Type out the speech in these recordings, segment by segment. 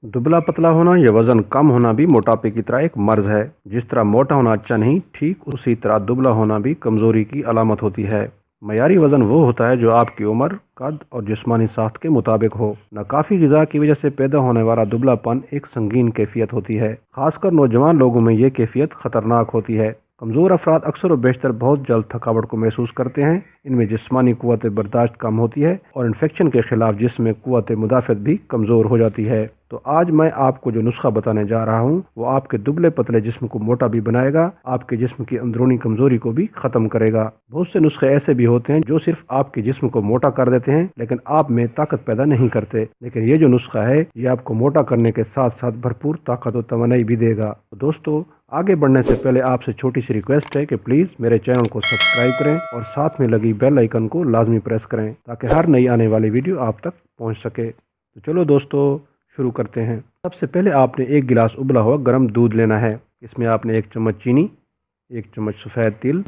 दुबला पतला होना या वजन कम होना भी मोटापे की तरह एक मर्ज है। जिस तरह मोटा होना अच्छा नहीं, ठीक उसी तरह दुबला होना भी कमजोरी की अलामत होती है। मयारी वजन वो होता है जो आपकी उम्र, कद और जिस्मानी साख्त के मुताबिक हो। नाकाफी ग़िज़ा की वजह से पैदा होने वाला दुबलापन एक संगीन कैफियत होती है। खासकर नौजवान लोगों में ये कैफियत खतरनाक होती है। कमज़ोर अफराद अक्सर व बेशतर बहुत जल्द थकावट को महसूस करते हैं। इनमें जिस्मानी क़ुव्वत बर्दाश्त कम होती है और इन्फेक्शन के खिलाफ जिस्म में क़ुव्वत मुदाफ़त भी कमज़ोर हो जाती है। तो आज मैं आपको जो नुस्खा बताने जा रहा हूँ वो आपके दुबले पतले जिस्म को मोटा भी बनाएगा, आपके जिस्म की अंदरूनी कमज़ोरी को भी ख़त्म करेगा। बहुत से नुस्खे ऐसे भी होते हैं जो सिर्फ आपके जिस्म को मोटा कर देते हैं लेकिन आप में ताकत पैदा नहीं करते। लेकिन ये जो नुस्खा है ये आपको मोटा करने के साथ साथ भरपूर ताकत और तवानाई भी देगा। तो दोस्तों, आगे बढ़ने से पहले आपसे छोटी सी रिक्वेस्ट है कि प्लीज़ मेरे चैनल को सब्सक्राइब करें और साथ में लगी बेल आइकन को लाजमी प्रेस करें ताकि हर नई आने वाली वीडियो आप तक पहुंच सके। तो चलो दोस्तों, शुरू करते हैं। सबसे पहले आपने एक गिलास उबला हुआ गर्म दूध लेना है। इसमें आपने 1 चम्मच चीनी, 1 चम्मच सफ़ेद तिल,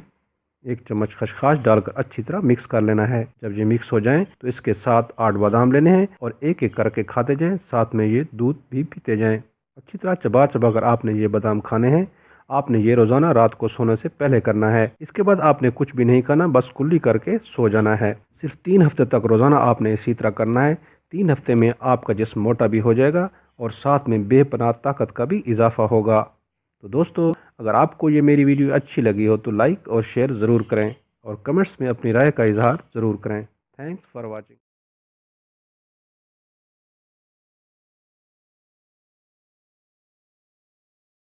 1 चम्मच खसखस डालकर अच्छी तरह मिक्स कर लेना है। जब ये मिक्स हो जाएं तो इसके साथ 8 बादाम लेने हैं और एक एक करके खाते जाएं, साथ में ये दूध भी पीते जाएं। अच्छी तरह चबा चबा कर आपने ये बादाम खाने हैं। आपने ये रोज़ाना रात को सोने से पहले करना है। इसके बाद आपने कुछ भी नहीं करना, बस कुल्ली करके सो जाना है। सिर्फ 3 हफ्ते तक रोज़ाना आपने इसी तरह करना है। 3 हफ्ते में आपका जिस्म मोटा भी हो जाएगा और साथ में बेपनाह ताकत का भी इजाफा होगा। तो दोस्तों, अगर आपको ये मेरी वीडियो अच्छी लगी हो तो लाइक और शेयर ज़रूर करें और कमेंट्स में अपनी राय का इजहार ज़रूर करें। Thanks for watching.